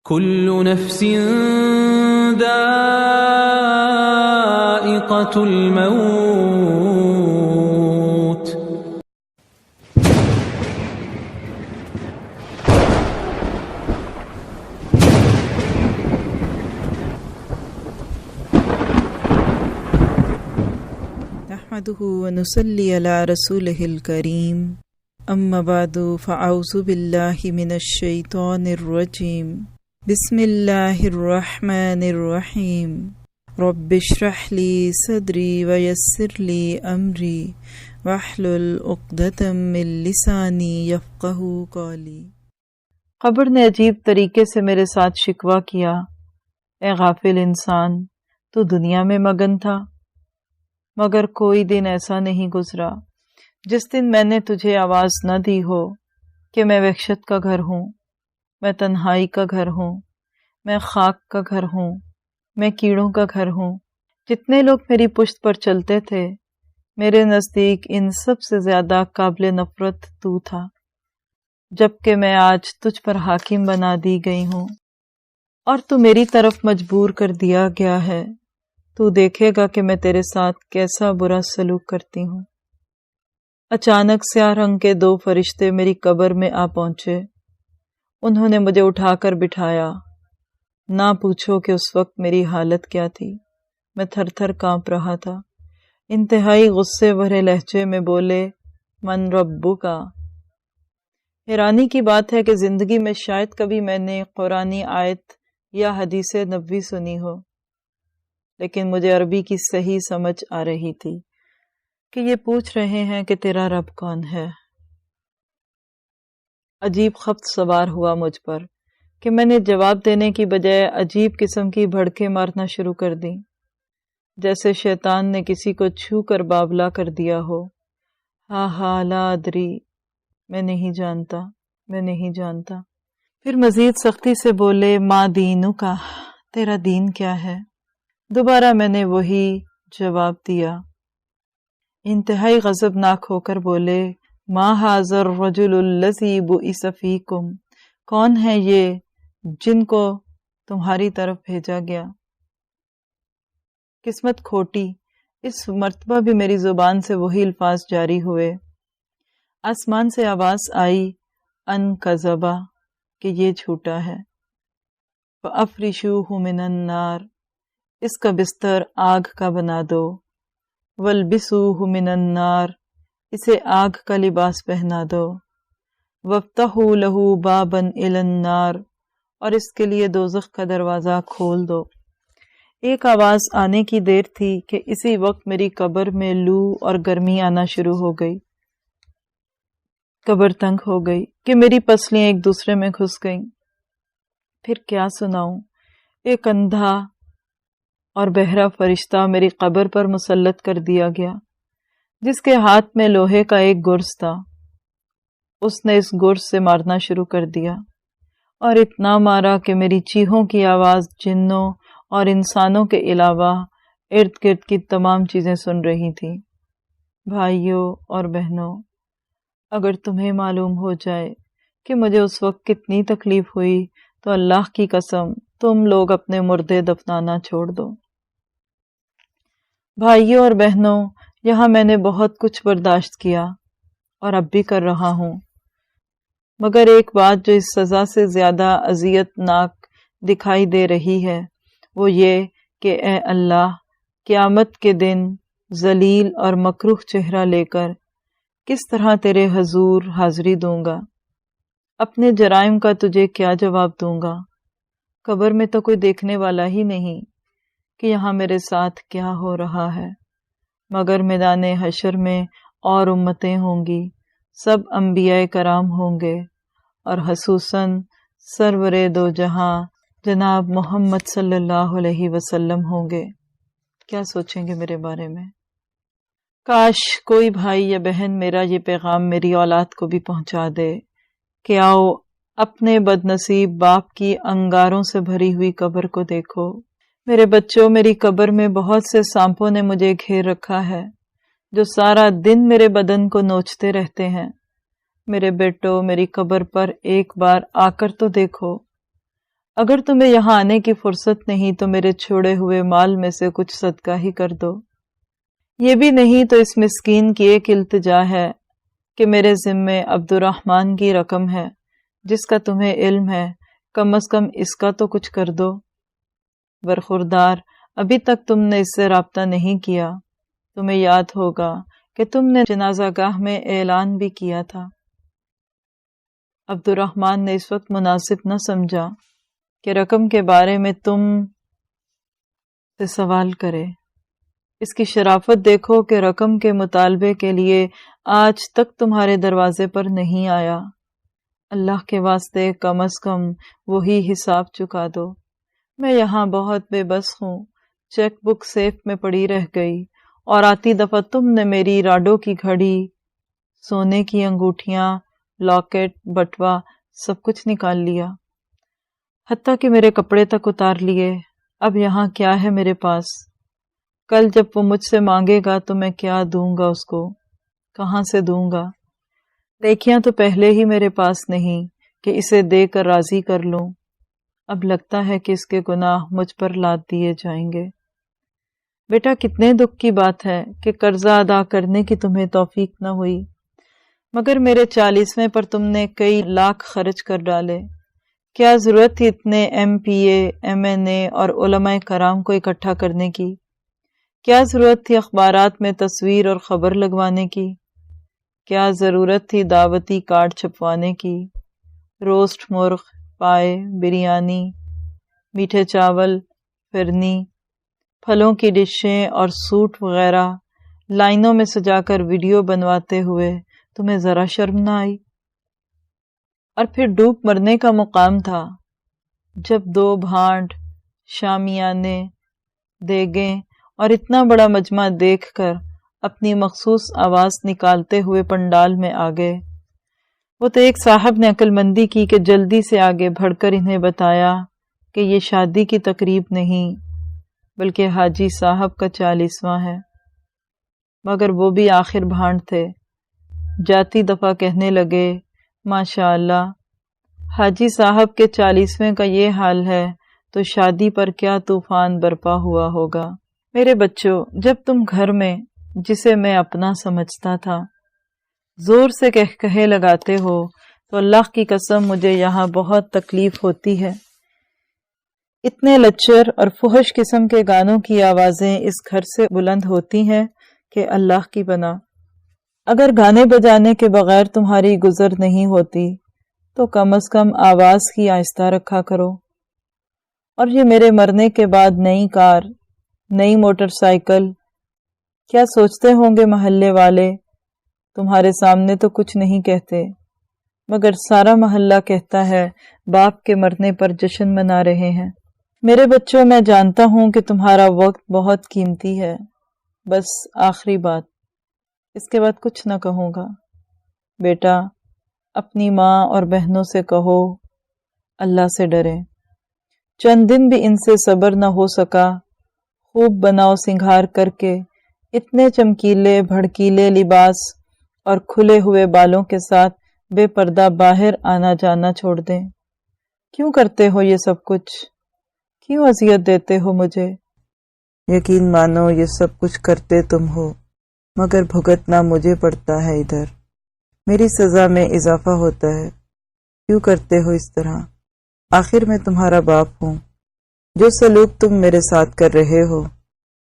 كل نفس ذائقة الموت. نحمده ونصلي على رسوله الكريم اما بعد فاعوذ بالله من الشيطان الرجيم بسم الله الرحمن الرحيم رب اشرح لي صدري ويسر لي امري واحلل عقدة من لساني يفقهوا قولي۔ قبر نے عجیب طریقے سے میرے ساتھ شکوہ کیا، اے غافل انسان، تو دنیا میں مگن تھا، مگر کوئی دن ایسا نہیں گزرا جس دن میں نے تجھے آواز نہ دی ہو کہ میں وحشت کا گھر ہوں، میں تنہائی کا گھر ہوں، میں خاک کا گھر ہوں، میں کیڑوں کا گھر ہوں۔ جتنے لوگ میری پشت پر چلتے تھے، میرے نزدیک ان سب سے زیادہ قابل نفرت تو تھا، جبکہ میں آج تجھ پر حاکم بنا دی گئی ہوں اور تو میری طرف مجبور کر دیا گیا ہے۔ تو دیکھے گا کہ میں تیرے ساتھ کیسا برا سلوک کرتی ہوں۔ اچانک سیاہ رنگ کے دو فرشتے میری قبر میں آ پہنچے، انہوں نے مجھے اٹھا کر بٹھایا۔ نہ پوچھو کہ اس وقت میری حالت کیا تھی، میں تھر تھر کانپ رہا تھا۔ انتہائی غصے بھرے لہجے میں بولے، من ربک۔ حیرانی کی بات ہے کہ زندگی میں شاید کبھی میں نے قرآنی آیت یا حدیث نبوی سنی ہو، لیکن مجھے عربی کی صحیح سمجھ آ رہی تھی کہ یہ پوچھ رہے ہیں کہ تیرا رب کون ہے۔ عجیب خفت سوار ہوا مجھ پر کہ میں نے جواب دینے کی بجائے عجیب قسم کی بھڑکے مارنا شروع کر دیں، جیسے شیطان نے کسی کو چھو کر بابلا کر دیا ہو۔ ہا لا ادری، میں نہیں جانتا، میں نہیں جانتا۔ پھر مزید سختی سے بولے، ما دینو کا، تیرا دین کیا ہے؟ دوبارہ میں نے وہی جواب دیا۔ انتہائی غضبناک ہو کر بولے، ما ھذا الرجل الذی بعث فیکم، کون ہے یہ جن کو تمہاری طرف بھیجا گیا؟ قسمت کھوٹی، اس مرتبہ بھی میری زبان سے وہی الفاظ جاری ہوئے۔ آسمان سے آواز آئی، ان کذبا، کہ یہ جھوٹا ہے۔ فَأَفْرِشُوهُ مِنَ النَّارِ، اس کا بستر آگ کا بنا دو۔ وَالْبِسُوهُ مِنَ النَّارِ، اسے آگ کا لباس پہنا دو۔ وَافْتَحُوا لَهُ بَابًا إِلَى النَّارِ، اور اس کے لیے دوزخ کا دروازہ کھول دو۔ ایک آواز آنے کی دیر تھی کہ اسی وقت میری قبر میں لو اور گرمی آنا شروع ہو گئی۔ قبر تنگ ہو گئی کہ میری پسلیاں ایک دوسرے میں گھس گئیں۔ پھر کیا سناؤں؟ ایک اندھا اور بہرا فرشتہ میری قبر پر مسلط کر دیا گیا، جس کے ہاتھ میں لوہے کا ایک گرز تھا۔ اس نے اس گرز سے مارنا شروع کر دیا، اور اتنا مارا کہ میری چیخوں کی آواز جنوں اور انسانوں کے علاوہ ارد گرد کی تمام چیزیں سن رہی تھیں۔ بھائیوں اور بہنوں، اگر تمہیں معلوم ہو جائے کہ مجھے اس وقت کتنی تکلیف ہوئی تو اللہ کی قسم تم لوگ اپنے مردے دفنانا چھوڑ دو۔ بھائیوں اور بہنوں، یہاں میں نے بہت کچھ برداشت کیا اور اب بھی کر رہا ہوں، مگر ایک بات جو اس سزا سے زیادہ اذیت ناک دکھائی دے رہی ہے وہ یہ کہ اے اللہ، قیامت کے دن ذلیل اور مکروہ چہرہ لے کر کس طرح تیرے حضور حاضری دوں گا؟ اپنے جرائم کا تجھے کیا جواب دوں گا؟ قبر میں تو کوئی دیکھنے والا ہی نہیں کہ یہاں میرے ساتھ کیا ہو رہا ہے، مگر میدان حشر میں اور امتیں ہوں گی، سب انبیاء کرام ہوں گے، اور خصوصاً سرور دو جہاں جناب محمد صلی اللہ علیہ وسلم ہوں گے۔ کیا سوچیں گے میرے بارے میں؟ کاش کوئی بھائی یا بہن میرا یہ پیغام میری اولاد کو بھی پہنچا دے کہ آؤ اپنے بد نصیب باپ کی انگاروں سے بھری ہوئی قبر کو دیکھو۔ میرے بچوں، میری قبر میں بہت سے سانپوں نے مجھے گھیر رکھا ہے جو سارا دن میرے بدن کو نوچتے رہتے ہیں۔ میرے بیٹو، میری قبر پر ایک بار آ کر تو دیکھو۔ اگر تمہیں یہاں آنے کی فرصت نہیں تو میرے چھوڑے ہوئے مال میں سے کچھ صدقہ ہی کر دو۔ یہ بھی نہیں تو اس مسکین کی ایک التجا ہے کہ میرے ذمے عبد الرحمن کی رقم ہے جس کا تمہیں علم ہے، کم از کم اس کا تو کچھ کر دو۔ برخوردار، ابھی تک تم نے اس سے رابطہ نہیں کیا۔ تمہیں یاد ہوگا کہ تم نے جنازہ گاہ میں اعلان بھی کیا تھا۔ عبد الرحمن نے اس وقت مناسب نہ سمجھا کہ رقم کے بارے میں تم سے سوال کرے۔ اس کی شرافت دیکھو کہ رقم کے مطالبے کے لیے آج تک تمہارے دروازے پر نہیں آیا۔ اللہ کے واسطے کم از کم وہی حساب چکا دو۔ میں یہاں بہت بے بس ہوں، چیک بک سیف میں پڑی رہ گئی اور آتی دفعہ تم نے میری راڈو کی گھڑی، سونے کی انگوٹھیاں، لاکٹ، بٹوا سب کچھ نکال لیا، حتیٰ کہ میرے کپڑے تک اتار لیے۔ اب یہاں کیا ہے میرے پاس؟ کل جب وہ مجھ سے مانگے گا تو میں کیا دوں گا اس کو؟ کہاں سے دوں گا؟ نیکیاں تو پہلے ہی میرے پاس نہیں کہ اسے دے کر راضی کر لوں۔ اب لگتا ہے کہ اس کے گناہ مجھ پر لاد دیے جائیں گے۔ بیٹا، کتنے دکھ کی بات ہے کہ قرضہ ادا کرنے کی تمہیں توفیق نہ ہوئی، مگر میرے 40ویں پر تم نے کئی لاکھ خرچ کر ڈالے۔ کیا ضرورت تھی اتنے MPA، MNA اور علماء کرام کو اکٹھا کرنے کی؟ کیا ضرورت تھی اخبارات میں تصویر اور خبر لگوانے کی؟ کیا ضرورت تھی دعوتی کارڈ چھپوانے کی؟ روسٹ مرغ، پائے، بریانی، میٹھے چاول، فرنی، پھلوں کی ڈشیں اور سوٹ وغیرہ لائنوں میں سجا کر ویڈیو بنواتے ہوئے تمہیں ذرا شرم نہ آئی؟ اور پھر ڈوب مرنے کا مقام تھا جب 2 بھانڈ، شامیانے، دیگیں اور اتنا بڑا مجمع دیکھ کر اپنی مخصوص آواز نکالتے ہوئے پنڈال میں آ گئے۔ وہ تو ایک صاحب نے عقل مندی کی کہ جلدی سے آگے بڑھ کر انہیں بتایا کہ یہ شادی کی تقریب نہیں بلکہ حاجی صاحب کا 40واں ہے، مگر وہ بھی آخر بھانڈ تھے۔ جاتی دفعہ کہنے لگے، ماشاء اللہ، حاجی صاحب کے 40ویں کا یہ حال ہے تو شادی پر کیا طوفان برپا ہوا ہوگا۔ میرے بچوں، جب تم گھر میں جسے میں اپنا سمجھتا تھا زور سے کہے لگاتے ہو تو اللہ کی قسم مجھے یہاں بہت تکلیف ہوتی ہے۔ اتنے لچر اور فحش قسم کے گانوں کی آوازیں اس گھر سے بلند ہوتی ہیں کہ اللہ کی پناہ۔ اگر گانے بجانے کے بغیر تمہاری گزر نہیں ہوتی تو کم از کم آواز کی آہستہ رکھا کرو۔ اور یہ میرے مرنے کے بعد نئی کار، نئی موٹر سائیکل، کیا سوچتے ہوں گے محلے والے؟ تمہارے سامنے تو کچھ نہیں کہتے، مگر سارا محلہ کہتا ہے باپ کے مرنے پر جشن منا رہے ہیں۔ میرے بچوں، میں جانتا ہوں کہ تمہارا وقت بہت قیمتی ہے۔ بس آخری بات، اس کے بعد کچھ نہ کہوں گا۔ بیٹا، اپنی ماں اور بہنوں سے کہو اللہ سے ڈریں۔ چند دن بھی ان سے صبر نہ ہو سکا، خوب بناؤ سنگھار کر کے اتنے چمکیلے بھڑکیلے لباس اور کھلے ہوئے بالوں کے ساتھ بے پردہ باہر آنا جانا چھوڑ دیں۔ کیوں کرتے ہو یہ سب کچھ؟ کیوں اذیت دیتے ہو مجھے؟ یقین مانو یہ سب کچھ کرتے تم ہو، مگر بھگتنا مجھے پڑتا ہے۔ ادھر میری سزا میں اضافہ ہوتا ہے۔ کیوں کرتے ہو اس طرح؟ آخر میں تمہارا باپ ہوں۔ جو سلوک تم میرے ساتھ کر رہے ہو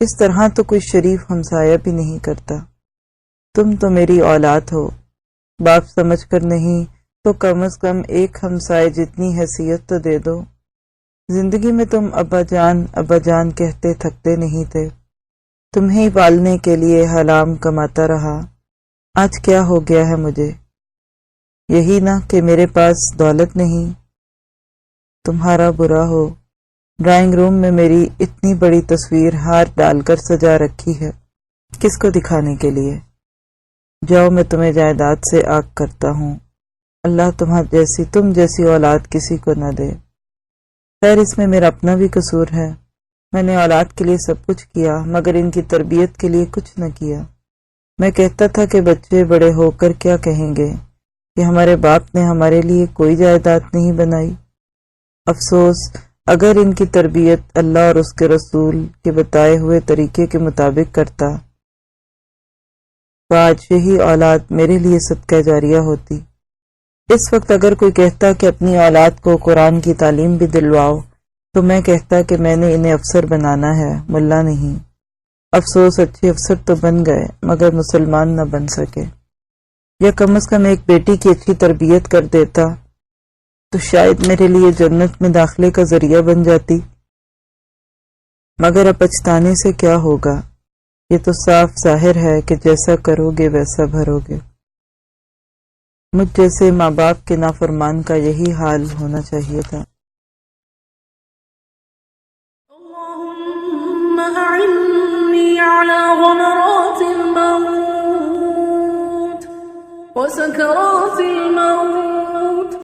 اس طرح تو کوئی شریف ہمسایہ بھی نہیں کرتا۔ تم تو میری اولاد ہو، باپ سمجھ کر نہیں تو کم از کم ایک ہمسائے جتنی حیثیت تو دے دو۔ زندگی میں تم ابا جان کہتے تھکتے نہیں تھے، تمہیں پالنے کے لیے حلام کماتا رہا۔ آج کیا ہو گیا ہے مجھے؟ یہی نہ کہ میرے پاس دولت نہیں۔ تمہارا برا ہو، ڈرائنگ روم میں میری اتنی بڑی تصویر ہار ڈال کر سجا رکھی ہے، کس کو دکھانے کے لیے؟ جاؤ، میں تمہیں جائیداد سے آگ کرتا ہوں۔ اللہ تم جیسی اولاد کسی کو نہ دے۔ خیر، اس میں میرا اپنا بھی قصور ہے۔ میں نے اولاد کے لیے سب کچھ کیا مگر ان کی تربیت کے لیے کچھ نہ کیا۔ میں کہتا تھا کہ بچے بڑے ہو کر کیا کہیں گے کہ ہمارے باپ نے ہمارے لیے کوئی جائیداد نہیں بنائی۔ افسوس اگر ان کی تربیت اللہ اور اس کے رسول کے بتائے ہوئے طریقے کے مطابق کرتا تو آج یہی اولاد میرے لیے صدقہ جاریہ ہوتی۔ اس وقت اگر کوئی کہتا کہ اپنی اولاد کو قرآن کی تعلیم بھی دلواؤ تو میں کہتا کہ میں نے انہیں افسر بنانا ہے، ملا نہیں۔ افسوس اچھے افسر تو بن گئے مگر مسلمان نہ بن سکے۔ یا کم از کم ایک بیٹی کی اچھی تربیت کر دیتا تو شاید میرے لیے جنت میں داخلے کا ذریعہ بن جاتی۔ مگر اب پچھتانے سے کیا ہوگا؟ یہ تو صاف ظاہر ہے کہ جیسا کرو گے ویسا بھرو گے۔ مجھ جیسے ماں باپ کے نافرمان کا یہی حال ہونا چاہیے تھا۔ اللهم أعني على غمرات الموت وسكرات الموت